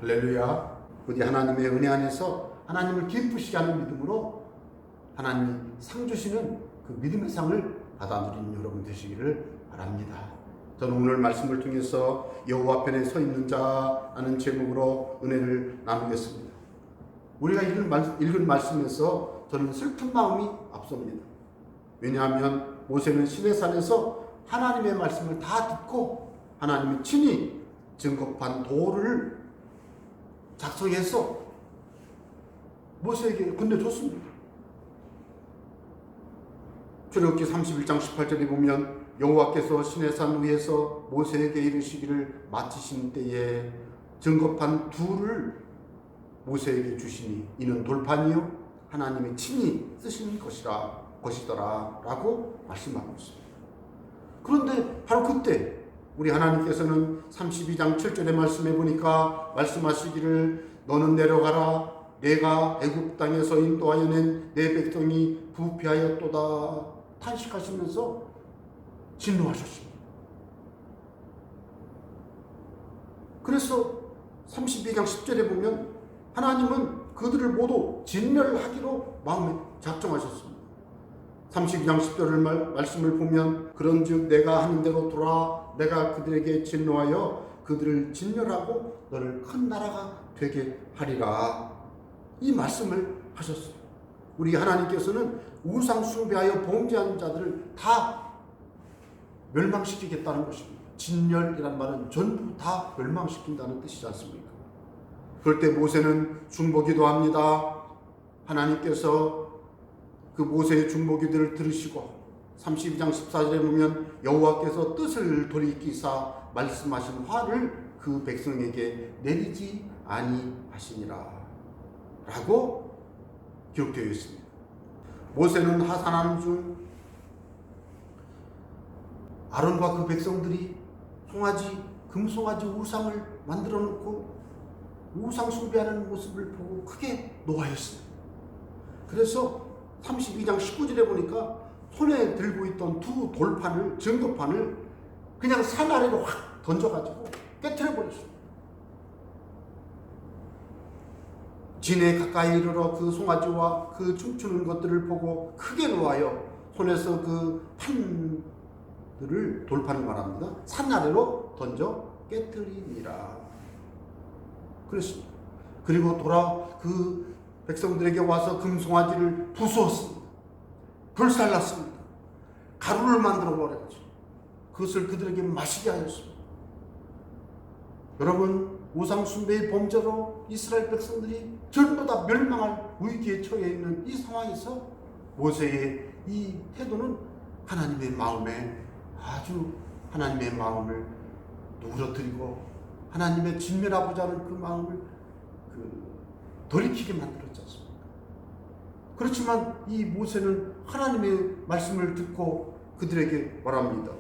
할렐루야. 부디 하나님의 은혜 안에서 하나님을 기쁘시게 하는 믿음으로 하나님이 상 주시는 그 믿음의 상을 받아 누리는 여러분 되시기를 바랍니다. 저는 오늘 말씀을 통해서 여호와 편에 서 있는 자라는 제목으로 은혜를 나누겠습니다. 우리가 읽은 말씀에서 저는 슬픈 마음이 앞섭니다. 왜냐하면 모세는 시내산에서 하나님의 말씀을 다 듣고 하나님이 친히 증거판 도를 작성해서 모세에게 건네줬습니다. 출애굽기 31장 18절에 보면 여호와께서 시내산 위에서 모세에게 이르시기를 마치신 때에 증거판 둘을 모세에게 주시니 이는 돌판이요 하나님이 친히 쓰신 것이더라 라고 말씀하고 있습니다. 그런데 바로 그때 우리 하나님께서는 32장 7절의 말씀에 보니까 말씀하시기를 너는 내려가라 내가 애굽 땅에서 인도하여 낸 내 백성이 부패하였도다 탄식하시면서 진노하셨습니다. 그래서 32장 10절에 보면 하나님은 그들을 모두 진멸하기로 마음에 작정하셨습니다. 32장 10절 말씀을 보면 그런즉 내가 하는 대로 돌아 내가 그들에게 진노하여 그들을 진멸하고 너를 큰 나라가 되게 하리라 이 말씀을 하셨어요. 우리 하나님께서는 우상 숭배하여 범죄한 자들을 다 멸망시키겠다는 것입니다. 진멸이란 말은 전부 다 멸망시킨다는 뜻이지 않습니까? 그럴 때 모세는 중보기도 합니다. 하나님께서 그 모세의 중보기도를 들으시고 32장 14절에 보면 여호와께서 뜻을 돌이키사 말씀하신 화를 그 백성에게 내리지 아니하시니라 라고 기록되어 있습니다. 모세는 하산하는 중 아론과 그 백성들이 금송아지 우상을 만들어 놓고 우상 숭배하는 모습을 보고 크게 노하였습니다. 그래서 32장 19절에 보니까 손에 들고 있던 두 돌판을 증거판을 그냥 산 아래로 확 던져가지고 깨트려 버렸습니다. 진에 가까이 이르러 그 송아지와 그 춤추는 것들을 보고 크게 노하여 손에서 그 판들을 돌판을 말합니다. 산 아래로 던져 깨뜨리니라 그랬습니다. 그리고 돌아 그 백성들에게 와서 금송아지를 부수었습니다. 불살랐습니다. 가루를 만들어 버렸죠. 그것을 그들에게 마시게 하였습니다. 여러분 우상 숭배의 범죄로 이스라엘 백성들이 전부 다 멸망할 위기에 처해 있는 이 상황에서 모세의 이 태도는 하나님의 마음에 아주 하나님의 마음을 누그러뜨리고 하나님의 진멸하고자 하는 그 마음을 돌이키게 만들었지 않습니까? 그렇지만 이 모세는 하나님의 말씀을 듣고 그들에게 말합니다.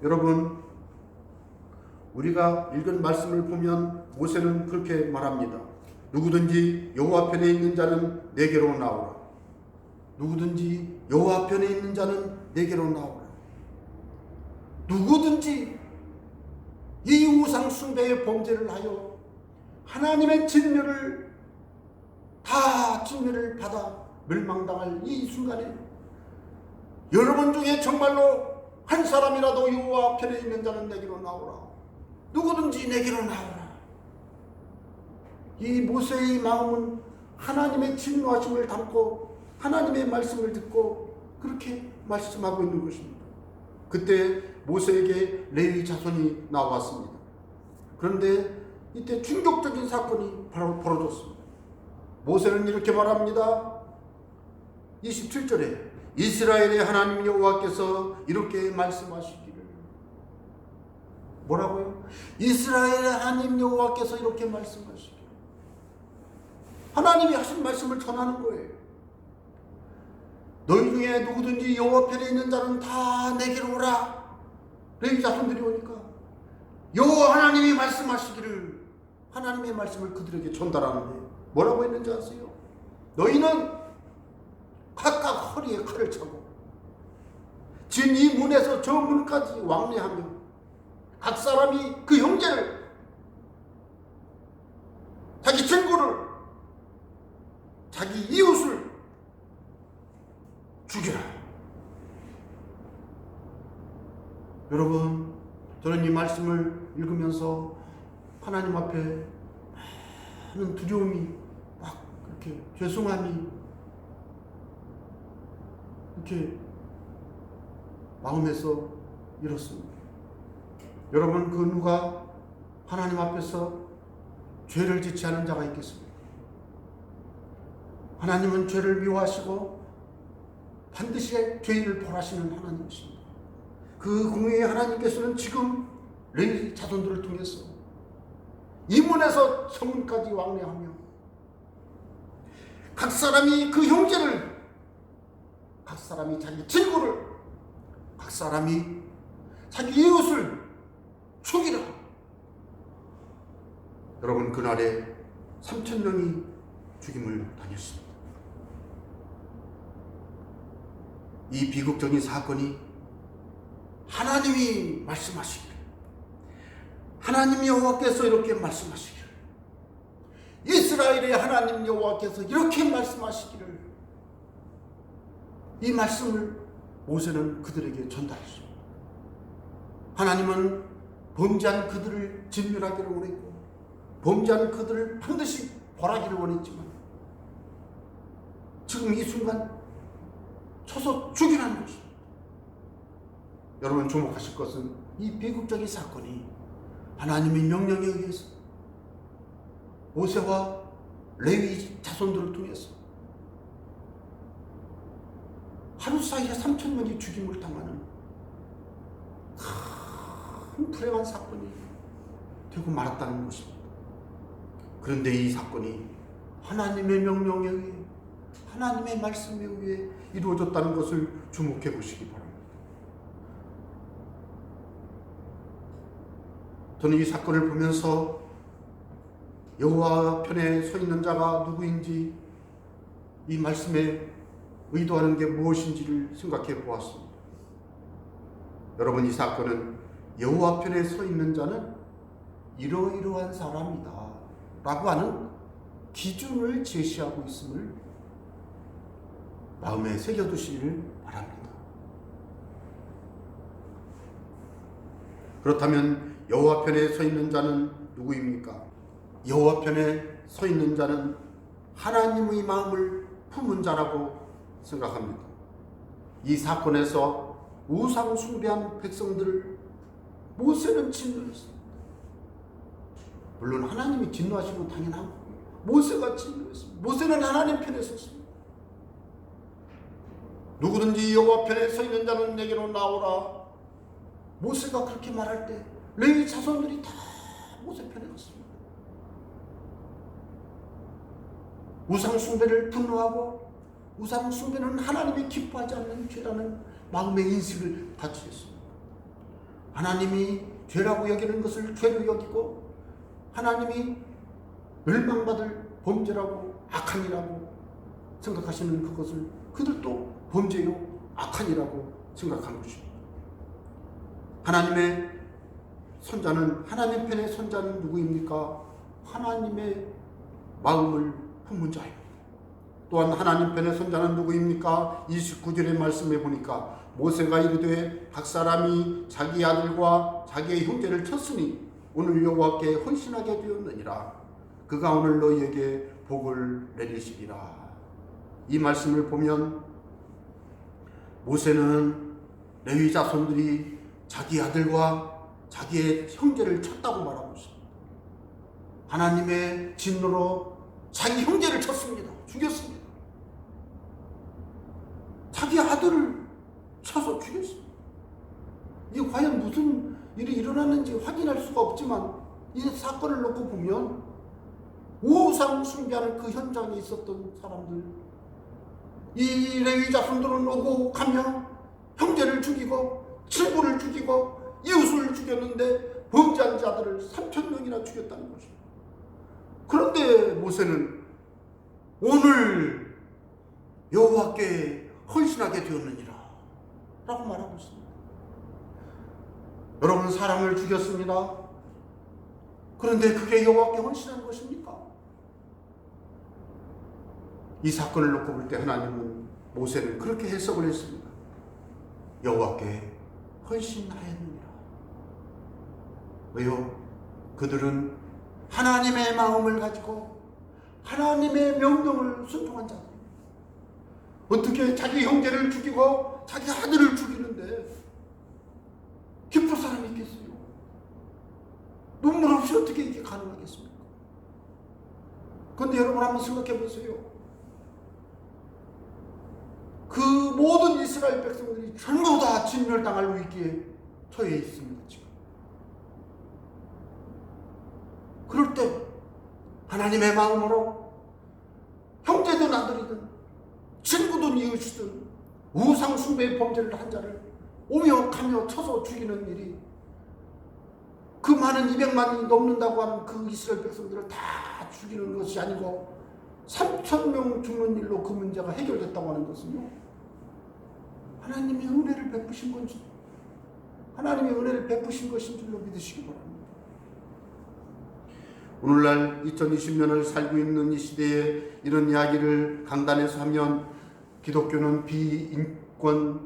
여러분 우리가 읽은 말씀을 보면 모세는 그렇게 말합니다. 누구든지 여호와 편에 있는 자는 내게로 나오라. 누구든지 여호와 편에 있는 자는 내게로 나오라. 누구든지 이 우상 숭배의 범죄를 하여 하나님의 진멸을 받아 멸망당할 이 순간에 여러분 중에 정말로 한 사람이라도 여호와 편에 있는 자는 내게로 나오라. 누구든지 내게로 나오라. 이 모세의 마음은 하나님의 진노하심을 담고 하나님의 말씀을 듣고 그렇게 말씀하고 있는 것입니다. 그때 모세에게 레위 자손이 나왔습니다. 그런데 이때 충격적인 사건이 바로 벌어졌습니다. 모세는 이렇게 말합니다. 27절에 이스라엘의 하나님 여호와께서 이렇게 말씀하시기를 뭐라고요? 이스라엘의 하나님 여호와께서 이렇게 말씀하시기를 하나님이 하신 말씀을 전하는 거예요. 너희 중에 누구든지 여호와 편에 있는 자는 다 내게로 오라. 레위 자손들이 오니까 여호와 하나님이 말씀하시기를 하나님의 말씀을 그들에게 전달하는데 뭐라고 했는지 아세요? 너희는 각각 허리에 칼을 차고 진 이 문에서 저 문까지 왕래하며 각 사람이 그 형제를 자기 친구를, 자기 이웃을 죽이라. 여러분, 저는 이 말씀을 읽으면서 하나님 앞에 많은 두려움이, 막 이렇게 죄송함이 이렇게 마음에서 일었습니다. 여러분, 그 누가 하나님 앞에서 죄를 짓지 않은 자가 있겠습니까? 하나님은 죄를 미워하시고 반드시 죄인을 벌하시는 하나님이십니다. 그 공의의 하나님께서는 지금 레위 자손들을 통해서 이문에서 서문까지 왕래하며 각 사람이 그 형제를, 각 사람이 자기 친구를, 각 사람이 자기 이웃을 죽이라. 여러분, 그날에 3,000명이 죽임을 당했습니다. 이 비극적인 사건이 하나님이 말씀하시기를, 하나님 여호와께서 이렇게 말씀하시기를, 이스라엘의 하나님 여호와께서 이렇게 말씀하시기를, 이 말씀을 모세는 그들에게 전달했습니다. 하나님은 범죄한 그들을 진멸하기를 원했고 범죄한 그들을 반드시 벌하기를 원했지만 지금 이 순간 쳐서 죽이라는 것입니다. 여러분, 주목하실 것은 이 비극적인 사건이 하나님의 명령에 의해서 모세와 레위 자손들을 통해서 하루 사이에 3,000명이 죽임을 당하는 큰 불행한 사건이 되고 말았다는 것입니다. 그런데 이 사건이 하나님의 명령에 의해, 하나님의 말씀에 의해 이루어졌다는 것을 주목해 보시기 바랍니다. 저는 이 사건을 보면서 여호와 편에 서 있는 자가 누구인지, 이 말씀에 의도하는 게 무엇인지를 생각해 보았습니다. 여러분, 이 사건은 여호와 편에 서 있는 자는 이러이러한 사람이다 라고 하는 기준을 제시하고 있음을 마음에 새겨두시기를 바랍니다. 그렇다면 여호와 편에 서 있는 자는 누구입니까? 여호와 편에 서 있는 자는 하나님의 마음을 품은 자라고 생각합니다. 이 사건에서 우상 숭배한 백성들을 모세는 진노했습니다. 물론 하나님이 진노하시고 당연하고 모세가 진노했습니다. 모세는 하나님 편에 섰습니다. 누구든지 여호와 편에 서 있는 자는 내게로 나오라. 모세가 그렇게 말할 때 레위 자손들이 다 모세 편에 섰습니다. 우상 숭배를 분노하고 우상 숭배는 하나님이 기뻐하지 않는 죄라는 마음의 인식을 같이 했습니다. 하나님이 죄라고 여기는 것을 죄로 여기고 하나님이 멸망받을 범죄라고 악한이라고 생각하시는 그것을 그들도 범죄요 악한이라고 생각한 것입니다. 하나님의 선자는, 하나님 편의 선자는 누구입니까? 하나님의 마음을 품은 자입니다. 또한 하나님 편의 선자는 누구입니까? 29절의 말씀에 보니까 모세가 이르되 각 사람이 자기 아들과 자기의 형제를 쳤으니 오늘 여호와께 헌신하게 되었느니라. 그가 오늘 너희에게 복을 내리시리라. 이 말씀을 보면 모세는 레위 자손들이 자기 아들과 자기의 형제를 쳤다고 말하고 있습니다. 하나님의 진노로 자기 형제를 쳤습니다. 죽였습니다. 자기 아들을 쳐서 죽였습니다. 이게 과연 무슨 일이 일어났는지 확인할 수가 없지만 이 사건을 놓고 보면 우상 숭배하는 그 현장에 있었던 사람들, 이 레위 자손들은 오고 가며 형제를 죽이고 친구를 죽이고 이웃을 죽였는데 범죄한 자들을 3,000명이나 죽였다는 것입니다. 그런데 모세는 오늘 여호와께 헌신하게 되었느니라 라고 말하고 있습니다. 여러분, 사람을 죽였습니다. 그런데 그게 여호와께 헌신한 것입니까? 이 사건을 놓고 볼 때 하나님은 모세를 그렇게 해석을 했습니다. 여호와께 헌신하였느니라. 왜요? 그들은 하나님의 마음을 가지고 하나님의 명령을 순종한 자들. 어떻게 자기 형제를 죽이고 자기 아들을 죽이는데 기쁠 사람이 있겠어요? 눈물 없이 어떻게 이게 가능하겠습니까? 그런데 여러분 한번 생각해 보세요. 그 모든 이스라엘 백성들이 전부 다 진멸당할 위기에 처해 있습니다. 지금. 그럴 때 하나님의 마음으로 형제든 아들이든 친구든 이웃이든 우상 숭배의 범죄를 한 자를 오며 가며 쳐서 죽이는 일이 그 많은 200만이 넘는다고 하는 그 이스라엘 백성들을 다 죽이는 것이 아니고 3,000명 죽는 일로 그 문제가 해결됐다고 하는 것은요, 하나님의 은혜를 베푸신 건지, 하나님의 은혜를 베푸신 것인 줄로 믿으시기 바랍니다. 오늘날 2020년을 살고 있는 이 시대에 이런 이야기를 강단에서 하면 기독교는 비인권적이다,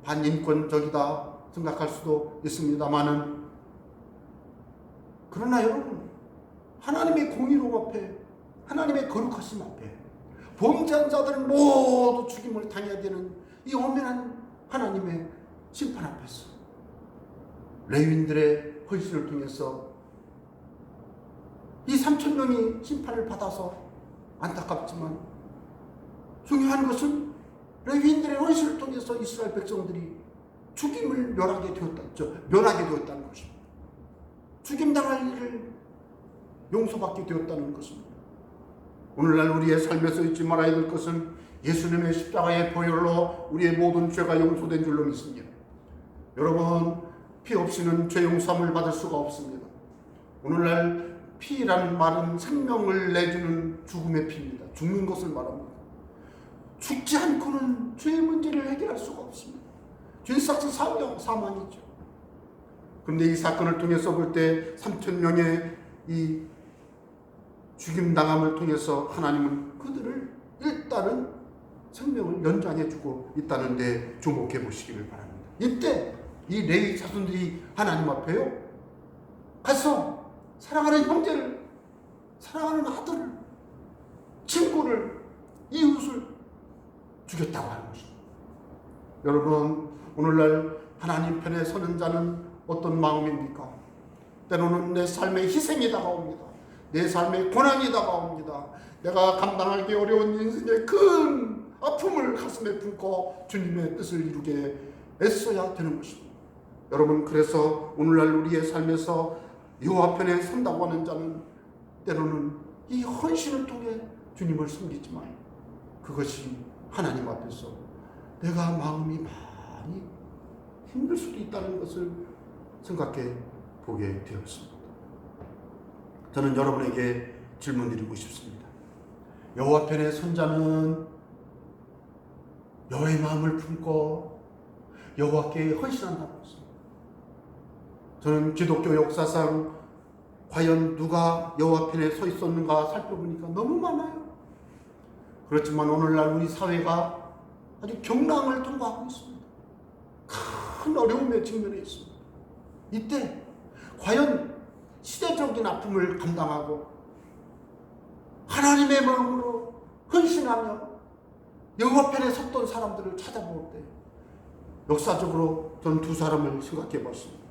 반인권적이다 생각할 수도 있습니다만은, 그러나 여러분, 하나님의 공의로움 앞에, 하나님의 거룩하심 앞에 범죄한 자들은 모두 죽임을 당해야 되는 이 엄연한 하나님의 심판 앞에서 레위인들의 헌신을 통해서 이 3,000명이 심판을 받아서 안타깝지만, 중요한 것은 레위인들의 헌신을 통해서 이스라엘 백성들이 죽임을 면하게 되었다는 것입니다. 죽임당할 일을 용서받게 되었다는 것입니다. 오늘날 우리의 삶에서 잊지 말아야 될 것은 예수님의 십자가의 보혈로 우리의 모든 죄가 용서된 줄로 믿습니다. 여러분, 피 없이는 죄 용서함을 받을 수가 없습니다. 오늘날 피라는 말은 생명을 내주는 죽음의 피입니다. 죽는 것을 말합니다. 죽지 않고는 죄의 문제를 해결할 수가 없습니다. 죄삭스 사망이죠. 그런데 이 사건을 통해서 볼 때 3,000명의 이 죽임당함을 통해서 하나님은 그들을 일단은 생명을 연장해주고 있다는 데 주목해 보시기를 바랍니다. 이때 이 레위 자손들이 하나님 앞에요, 가서 사랑하는 형제를, 사랑하는 아들을, 친구를, 이웃을 죽였다고 하는 것입니다. 여러분, 오늘날 하나님 편에 서는 자는 어떤 마음입니까? 때로는 내 삶의 희생이 다가옵니다. 내 삶의 고난이 다가옵니다. 내가 감당하기 어려운 인생의 큰 아픔을 가슴에 품고 주님의 뜻을 이루게 애써야 되는 것입니다. 여러분, 그래서 오늘날 우리의 삶에서 여호와 편에 선다고 하는 자는 때로는 이 헌신을 통해 주님을 섬기지만, 그것이 하나님 앞에서 내가 마음이 많이 힘들 수도 있다는 것을 생각해 보게 되었습니다. 저는 여러분에게 질문 드리고 싶습니다. 여호와 편에 선 자는 여호와의 마음을 품고 여호와께 헌신한다고 했습니다. 저는 기독교 역사상 과연 누가 여호와 편에 서 있었는가 살펴보니까 너무 많아요. 그렇지만 오늘날 우리 사회가 아주 경랑을 통과하고 있습니다. 큰 어려움에 직면해 있습니다. 이때 과연 시대적인 아픔을 감당하고 하나님의 마음으로 헌신하며 여호와 편에 섰던 사람들을 찾아볼 때 역사적으로 저는 두 사람을 생각해 봤습니다.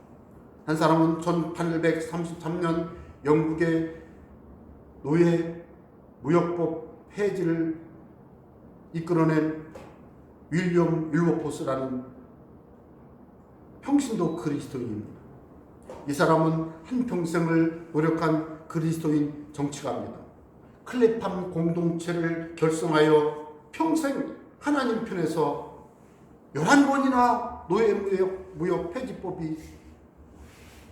한 사람은 1833년 영국의 노예 무역법 폐지를 이끌어낸 윌리엄 윌버포스라는 평신도 그리스도인입니다. 이 사람은 한평생을 노력한 그리스도인 정치가입니다. 클레팜 공동체를 결성하여 평생 하나님 편에서 11번이나 노예 무역 폐지법이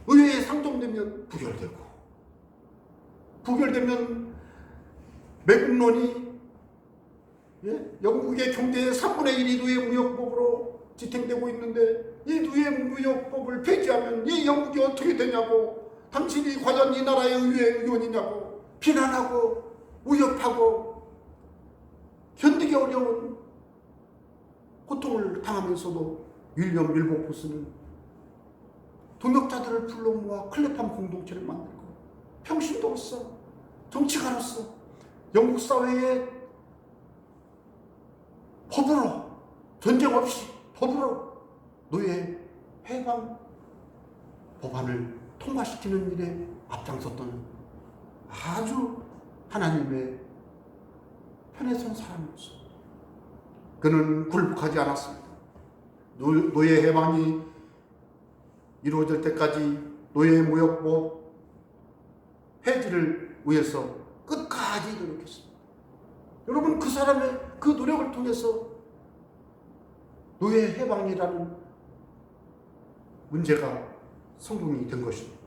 의회에 상정되면 부결되면 매국론이 영국의 경제의 3분의 1이 노예무역법으로 지탱되고 있는데, 이 노예무역법을 폐지하면 이 영국이 어떻게 되냐고, 당신이 과연 이 나라의 의회 의원이냐고 비난하고 위협하고 견디기 어려운 고통을 당하면서도 윌리엄 윌버포스는 동역자들을 불러 모아 클레팜 공동체를 만들고 평신도로서 정치가로서 영국 사회의 법으로 전쟁 없이 법으로 노예 해방 법안을 통과시키는 일에 앞장섰던 아주 하나님의 편에 선 사람으로서 그는 굴복하지 않았습니다. 노예 해방이 이루어질 때까지 노예 무역법 폐지를 위해서 끝까지 노력했습니다. 여러분, 그 사람의 그 노력을 통해서 노예 해방이라는 문제가 성공이 된 것입니다.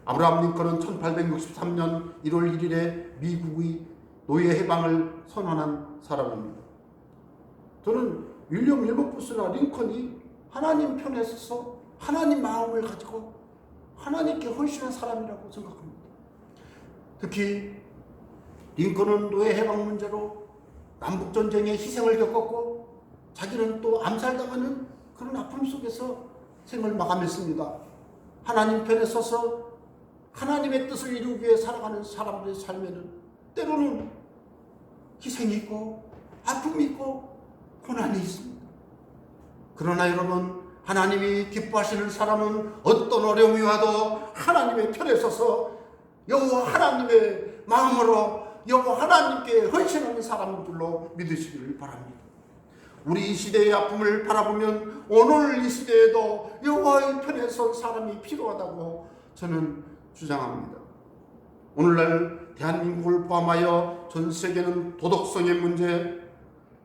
아브라함 링컨은 1863년 1월 1일에 미국의 노예 해방을 선언한 사람입니다. 저는 윌리엄 윌버포스나 링컨이 하나님 편에 서서 하나님 마음을 가지고 하나님께 헌신한 사람이라고 생각합니다. 특히 링컨은 노예 해방 문제로 남북전쟁의 희생을 겪었고 자기는 또 암살당하는 그런 아픔 속에서 생을 마감했습니다. 하나님 편에 서서 하나님의 뜻을 이루기 위해 살아가는 사람들의 삶에는 때로는 희생이 있고 아픔이 있고 고난이 있습니다. 그러나 여러분, 하나님이 기뻐하시는 사람은 어떤 어려움이 와도 하나님의 편에 서서 여호와 하나님의 마음으로 여호와 하나님께 헌신하는 사람들로 믿으시기를 바랍니다. 우리 이 시대의 아픔을 바라보면 오늘 이 시대에도 여호와의 편에 선 사람이 필요하다고 저는 주장합니다. 오늘날 대한민국을 포함하여 전 세계는 도덕성의 문제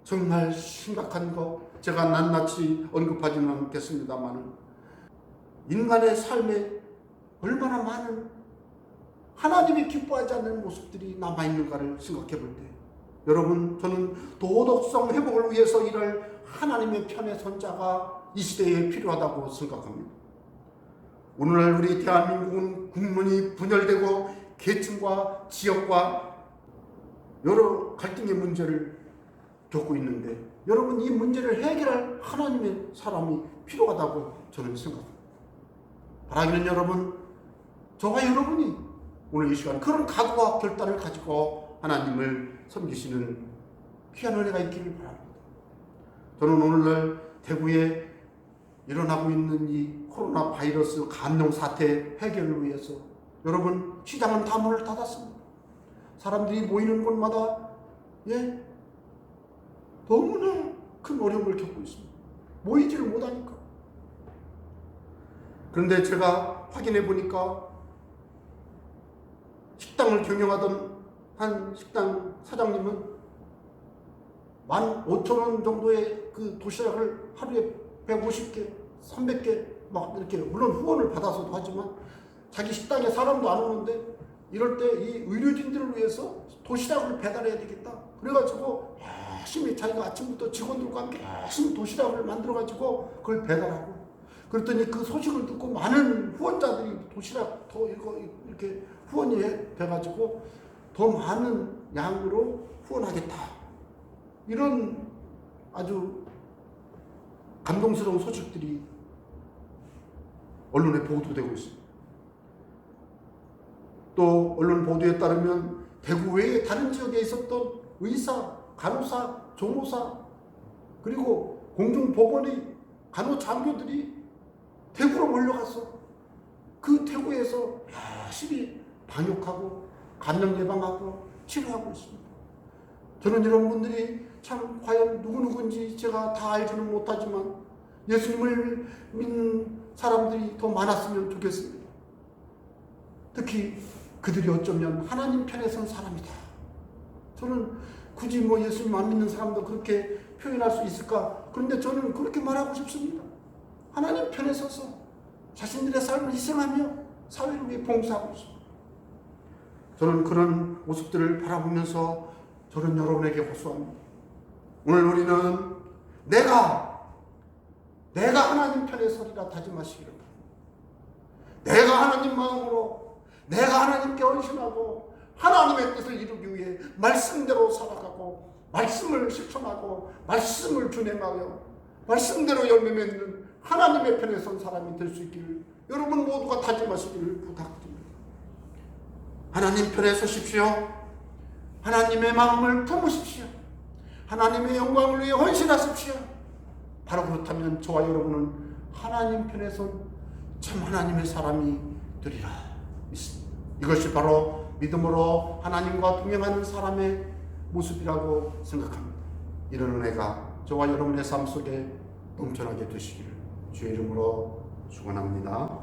정말 심각한 거 제가 낱낱이 언급하지는 않겠습니다만 인간의 삶에 얼마나 많은 하나님이 기뻐하지 않는 모습들이 남아있는가를 생각해 볼 때 여러분, 저는 도덕성 회복을 위해서 일할 하나님의 편에 선 자가 이 시대에 필요하다고 생각합니다. 오늘날 우리 대한민국은 국민이 분열되고 계층과 지역과 여러 갈등의 문제를 겪고 있는데 여러분, 이 문제를 해결할 하나님의 사람이 필요하다고 저는 생각합니다. 바라기는 여러분, 저와 여러분이 오늘 이 시간 그런 각오와 결단을 가지고 하나님을 섬기시는 귀한 은혜가 있기를 바랍니다. 저는 오늘날 대구에 일어나고 있는 이 코로나 바이러스 감염 사태 해결을 위해서 여러분, 시장은 다 문을 닫았습니다. 사람들이 모이는 곳마다 너무나 큰 어려움을 겪고 있습니다. 모이지를 못하니까. 그런데 제가 확인해 보니까 식당을 경영하던 한 식당 사장님은 15,000원 정도의 그 도시락을 하루에 150개, 300개 막 이렇게, 물론 후원을 받아서도 하지만 자기 식당에 사람도 안 오는데 이럴 때 이 의료진들을 위해서 도시락을 배달해야 되겠다. 그래가지고 열심히 자기가 아침부터 직원들과 함께 열심히 도시락을 만들어가지고 그걸 배달하고, 그랬더니 그 소식을 듣고 많은 후원자들이 도시락 더 이렇게 후원이 돼가지고 더 많은 양으로 후원하겠다. 이런 아주 감동스러운 소식들이 언론에 보도되고 있습니다. 또 언론 보도에 따르면 대구 외에 다른 지역에 있었던 의사, 간호사, 조무사, 그리고 공중보건의 간호장교들이 대구로 몰려가서 그 대구에서 열심히 방역하고 감염 예방하고 치료하고 있습니다. 저는 이런 분들이 참 과연 누구누구인지 제가 다 알지는 못하지만 예수님을 믿는 사람들이 더 많았으면 좋겠습니다. 특히 그들이 어쩌면 하나님 편에 선 사람이다. 저는 굳이 예수님 안 믿는 사람도 그렇게 표현할 수 있을까? 그런데 저는 그렇게 말하고 싶습니다. 하나님 편에 서서 자신들의 삶을 희생하며 사회를 위해 봉사하고 있습니다. 저는 그런 모습들을 바라보면서 저는 여러분에게 호소합니다. 오늘 우리는 내가 하나님 편에 서리라 다짐하시기를 바랍니다. 내가 하나님 마음으로, 내가 하나님께 헌신하고 하나님의 뜻을 이루기 위해 말씀대로 살아가고 말씀을 실천하고 말씀을 준행하여 말씀대로 열매 맺는 하나님의 편에 선 사람이 될 수 있기를 여러분 모두가 다짐하시기를 부탁드립니다. 하나님 편에 서십시오. 하나님의 마음을 품으십시오. 하나님의 영광을 위해 헌신하십시오. 바로 그렇다면 저와 여러분은 하나님 편에 선 참 하나님의 사람이 되리라 믿습니다. 이것이 바로 믿음으로 하나님과 동행하는 사람의 모습이라고 생각합니다. 이런 은혜가 저와 여러분의 삶 속에 넘쳐나게 되시기를 주의 이름으로 축원합니다.